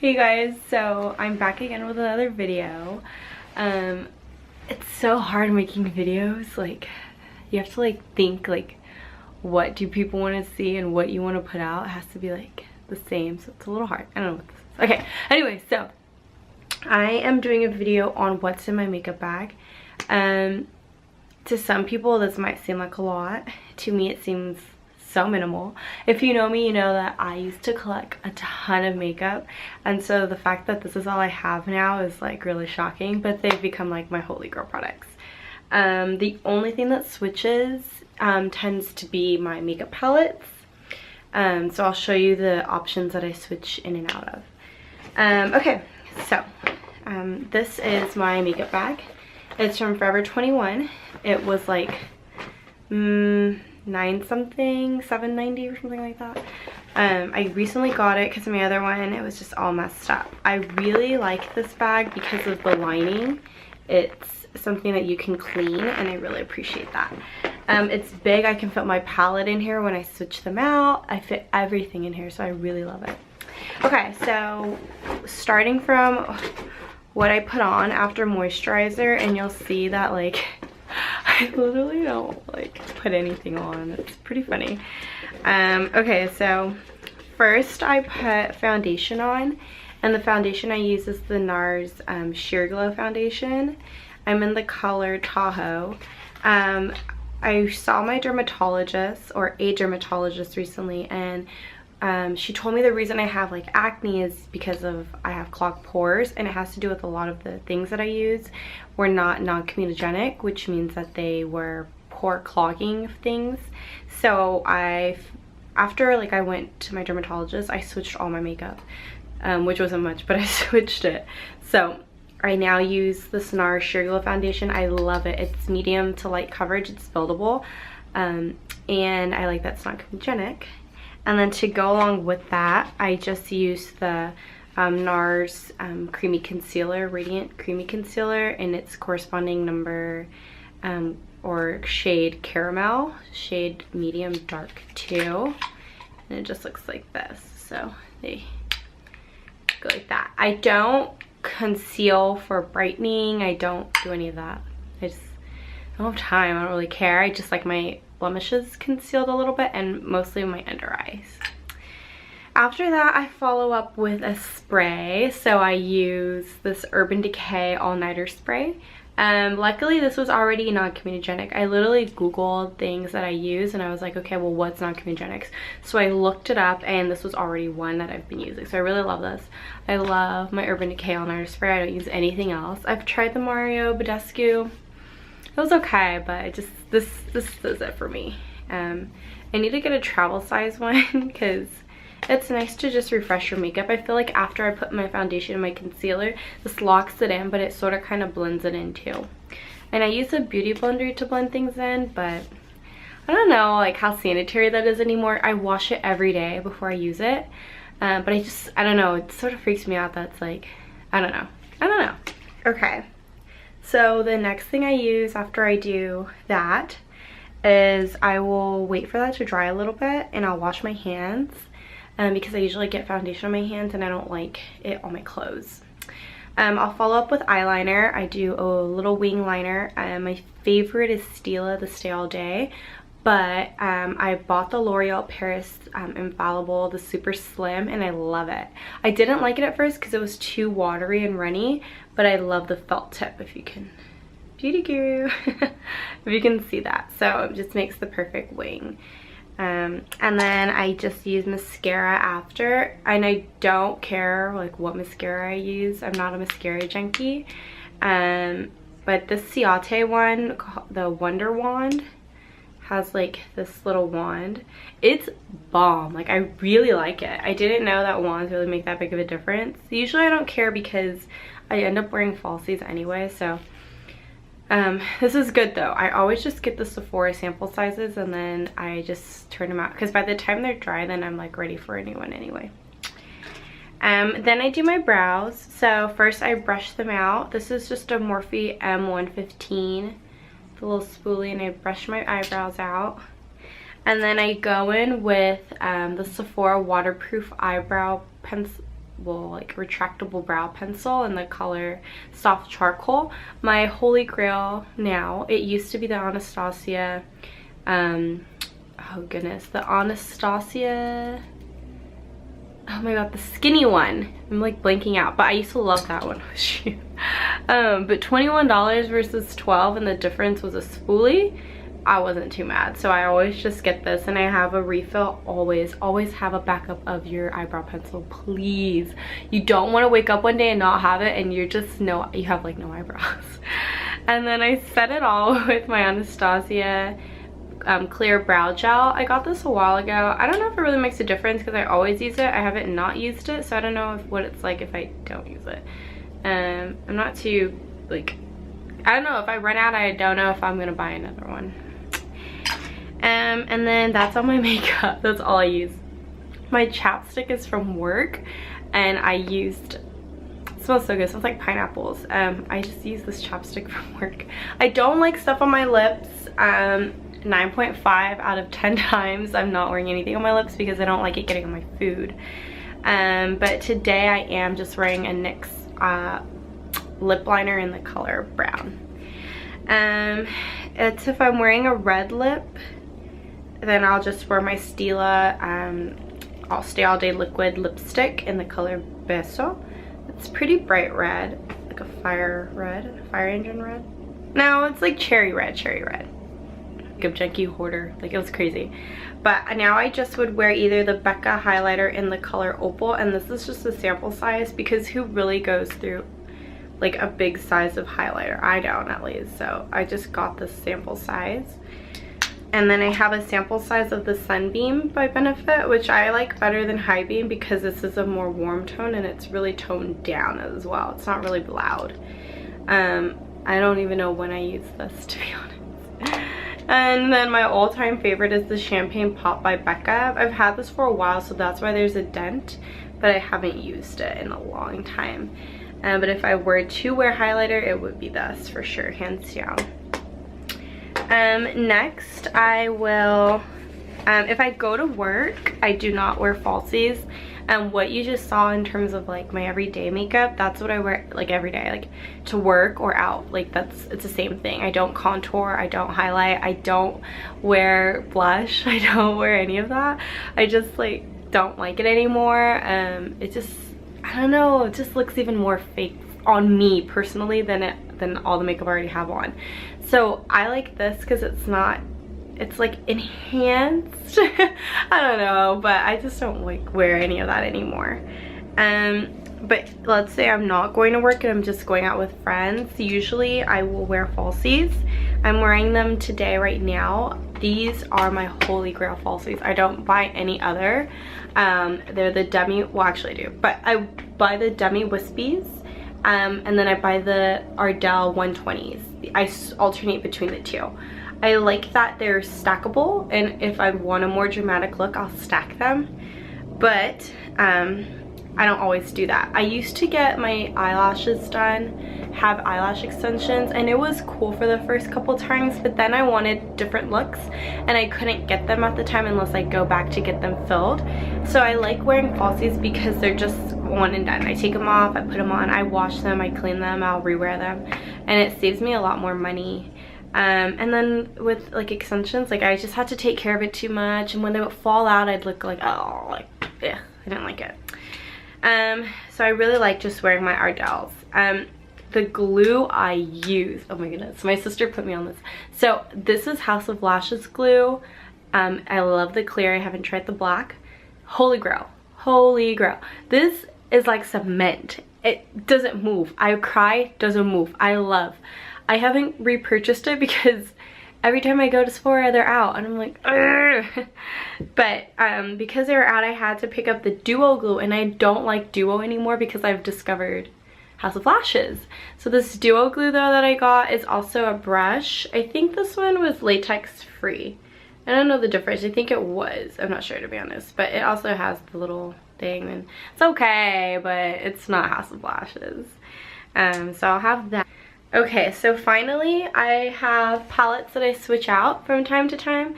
Hey guys, so I'm back again with another video. It's so hard making videos. Like, you have to like think like what do people want to see and what you want to put out. It has to be like the same, so it's a little hard. I don't know what this is. Okay, anyway, so I am doing a video on what's in my makeup bag. To some people this might seem like a lot. To me it seems so minimal. If you know me, you know that I used to collect a ton of makeup, and so the fact that this is all I have now is like really shocking, but they've become like my holy grail products. The only thing that switches tends to be my makeup palettes. So I'll show you the options that I switch in and out of. Okay, so this is my makeup bag. It's from Forever 21. It was like $9 something, $7.90 or something like that. I recently got it because my other one, it was just all messed up. I really like this bag because of the lining. It's something that you can clean and I really appreciate that. It's big. I can fit my palette in here when I switch them out. I fit everything in here, so I really love it. Okay, so starting from what I put on after moisturizer, and you'll see that like I literally don't like put anything on. It's pretty funny. Okay, so first I put foundation on, and the foundation I use is the Nars Sheer Glow foundation. I'm in the color Tahoe. I saw my dermatologist, or a dermatologist, recently, and she told me the reason I have like acne is because of I have clogged pores, and it has to do with a lot of the things that I use were not non-comedogenic, which means that they were pore clogging things. So after like I went to my dermatologist, I switched all my makeup, which wasn't much, but I switched it. So I now use the Nars Sheer Glow foundation. I love it. It's medium to light coverage. It's buildable, and I like that it's not comedogenic. And then to go along with that, I just used the Nars Creamy Concealer, Radiant Creamy Concealer, in its corresponding number or shade Caramel, shade Medium Dark 2. And it just looks like this. So they go like that. I don't conceal for brightening. I don't do any of that. I don't have time. I don't really care. I just like my blemishes concealed a little bit, and mostly my under eyes. After that, I follow up with a spray. So I use this Urban Decay All-Nighter Spray. Luckily this was already non-comedogenic. I literally googled things that I use and I was like, okay, well, what's non-comedogenic? So I looked it up, and this was already one that I've been using. So I really love this. I love my Urban Decay All-Nighter Spray. I don't use anything else. I've tried the Mario Badescu. It was okay, but this is it for me. I need to get a travel size one because it's nice to just refresh your makeup. I feel like after I put my foundation and my concealer, this locks it in, but it sort of kind of blends it in too. And I use a beauty blender to blend things in, but I don't know like how sanitary that is anymore. I wash it every day before I use it, but I don't know, it sort of freaks me out that it's like, I don't know. Okay. So the next thing I use after I do that is I will wait for that to dry a little bit, and I'll wash my hands because I usually get foundation on my hands and I don't like it on my clothes. I'll follow up with eyeliner. I do a little wing liner. My favorite is Stilla, the Stay All Day, but I bought the L'Oreal Paris Infallible, the super slim, and I love it. I didn't like it at first because it was too watery and runny, but I love the felt tip, if you can, beauty guru, if you can see that. So it just makes the perfect wing. And then I just use mascara after, and I don't care like what mascara I use. I'm not a mascara junkie. But this Ciate one, the Wonderwand, has like this little wand. It's bomb. Like, I really like it. I didn't know that wands really make that big of a difference. Usually I don't care because I end up wearing falsies anyway, so this is good though. I always just get the Sephora sample sizes and then I just turn them out, because by the time they're dry then I'm like ready for a new one anyway. Then I do my brows. So first I brush them out. This is just a Morphe M115, the little spoolie, and I brush my eyebrows out. And then I go in with the Sephora waterproof eyebrow pencil, like retractable brow pencil in the color Soft Charcoal. My holy grail now, it used to be the Anastasia, oh goodness, the Anastasia, oh my god, the skinny one. I'm like blanking out, but I used to love that one. But $21 versus $12 and the difference was a spoolie. I wasn't too mad, so I always just get this, and I have a refill. Always have a backup of your eyebrow pencil, please. You don't want to wake up one day and not have it and you're just you have like no eyebrows. And then I set it all with my Anastasia clear brow gel. I got this a while ago. I don't know if it really makes a difference because I always use it. I haven't not used it, so I don't know what it's like if I don't use it. I'm not too like, I don't know, if I run out, I don't know if I'm gonna buy another one. And then that's all my makeup. That's all I use. My chapstick is from work, and I used, it smells so good, it smells like pineapples. I just use this chapstick from work. I don't like stuff on my lips. 9.5 out of 10 times I'm not wearing anything on my lips because I don't like it getting on my food. But today I am just wearing a NYX lip liner in the color brown. It's if I'm wearing a red lip, then I'll just wear my Stilla I'll Stay All Day liquid lipstick in the color Beso. It's pretty bright red, like a fire engine red. No, it's like cherry red. Like a junkie hoarder, like it was crazy. But now I just would wear either the Becca highlighter in the color Opal, and this is just a sample size because who really goes through like a big size of highlighter? I don't, at least. So I just got this sample size. And then I have a sample size of the Sunbeam by Benefit, which I like better than High Beam because this is a more warm tone and it's really toned down as well. It's not really loud. I don't even know when I use this, to be honest. And then my all-time favorite is the Champagne Pop by Becca. I've had this for a while, so that's why there's a dent, but I haven't used it in a long time. But if I were to wear highlighter, it would be this for sure, hands down. Next I will, if I go to work, I do not wear falsies. And what you just saw in terms of like my everyday makeup, that's what I wear like every day, like to work or out. Like it's the same thing. I don't contour, I don't highlight, I don't wear blush, I don't wear any of that. I just like don't like it anymore. It just, I don't know, it just looks even more fake on me personally than all the makeup I already have on. So I like this because it's not, it's like enhanced. I don't know, but I just don't like wear any of that anymore. But let's say I'm not going to work and I'm just going out with friends. Usually I will wear falsies. I'm wearing them today right now. These are my holy grail falsies. I don't buy any other. They're the Demi, well actually I do, but I buy the Demi Wispies. And then I buy the Ardell 120s. I alternate between the two. I like that they're stackable, and if I want a more dramatic look, I'll stack them. But I don't always do that. I used to get my eyelashes done, have eyelash extensions, and it was cool for the first couple times, but then I wanted different looks and I couldn't get them at the time unless I go back to get them filled. So I like wearing falsies because they're just one and done. I take them off, I put them on, I wash them, I clean them, I'll rewear them, and it saves me a lot more money. And then with like extensions, like I just had to take care of it too much, and when they would fall out, I'd look like, oh, like, yeah, I didn't like it. So I really like just wearing my Ardells. The glue I use, oh my goodness, my sister put me on this. So this is House of Lashes glue. I love the clear, I haven't tried the black. Holy grail, holy grail. This is like cement. It doesn't move. I cry, doesn't move. I haven't repurchased it because every time I go to Sephora, they're out, and I'm like, ugh. But because they were out, I had to pick up the duo glue, and I don't like duo anymore because I've discovered House of Lashes. So this duo glue though that I got is also a brush. I think this one was latex free. I don't know the difference. I think it was. I'm not sure, to be honest. But it also has the little thing, and it's okay, but it's not House of Lashes. So I'll have that. Okay, so finally I have palettes that I switch out from time to time.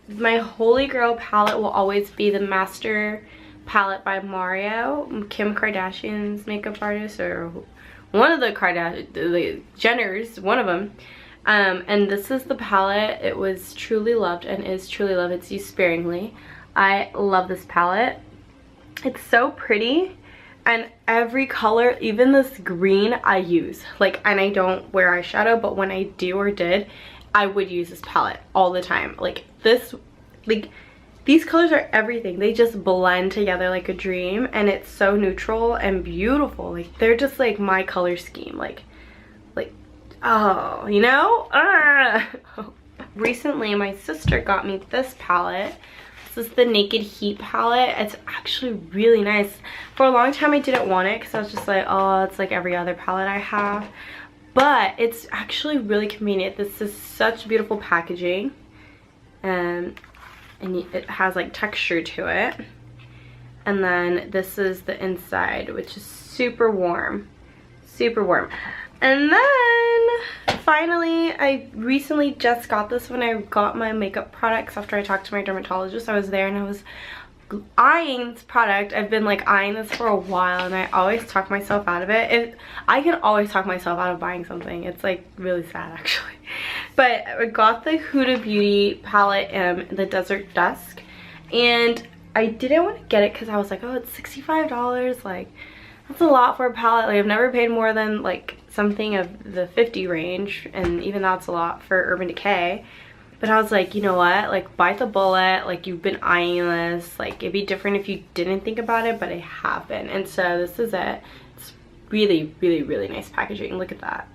My holy grail palette will always be the palette by Mario, Kim Kardashian's makeup artist, or one of the Jenners, one of them. And this is the palette. It was Truly Loved and is Truly Loved. It's used sparingly. I love this palette. It's so pretty, and every color, even this green, I use. Like, and I don't wear eyeshadow, but when I do or did, I would use this palette all the time. Like this, like these colors are everything. They just blend together like a dream, and it's so neutral and beautiful. Like they're just like my color scheme. Like oh, you know? Recently my sister got me this palette. This is the Naked Heat palette. It's actually really nice. For a long time I didn't want it because I was just like, oh, it's like every other palette I have. But it's actually really convenient. This is such beautiful packaging. And it has like texture to it. And then this is the inside, which is super warm. Super warm. And then finally, I recently just got this when I got my makeup products after I talked to my dermatologist. I was there and I was eyeing this product. I've been like eyeing this for a while, and I always talk myself out of it. I can always talk myself out of buying something. It's like really sad actually. But I got the Huda Beauty palette in the Desert Dusk, and I didn't want to get it because I was like, oh, it's $65. Like, that's a lot for a palette. Like, I've never paid more than like something of the 50 range, and even that's a lot for Urban Decay. But I was like, you know what, like bite the bullet. Like, you've been eyeing this, like it'd be different if you didn't think about it, but I have been. And so this is it. It's really, really, really nice packaging. Look at that.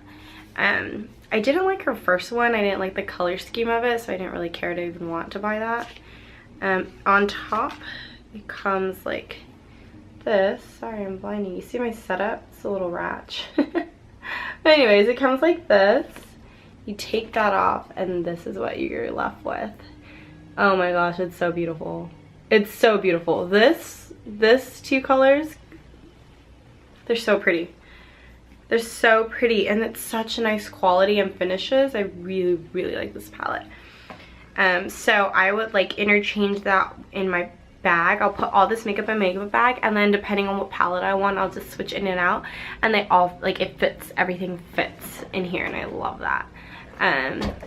I didn't like her first one. I didn't like the color scheme of it, so I didn't really care to even want to buy that. On top it comes like this. Sorry, I'm blinding. You see my setup? It's a little ratch. But anyways, it comes like this. You take that off and this is what you're left with. Oh my gosh, it's so beautiful. It's so beautiful. This two colors, they're so pretty. They're so pretty, and it's such a nice quality and finishes. I really, really like this palette. So I would like interchange that in my bag. I'll put all this makeup in my makeup bag, and then depending on what palette I want, I'll just switch in and out, and they all, like, it fits. Everything fits in here, and I love that.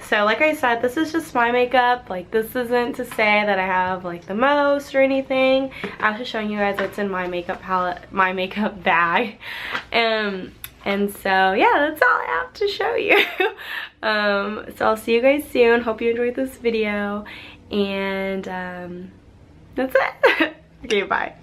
So like I said, this is just my makeup. Like, this isn't to say that I have like the most or anything. I was just showing you guys what's in my makeup palette, my makeup bag. And so yeah, that's all I have to show you. So I'll see you guys soon. Hope you enjoyed this video, and that's it. Okay, bye.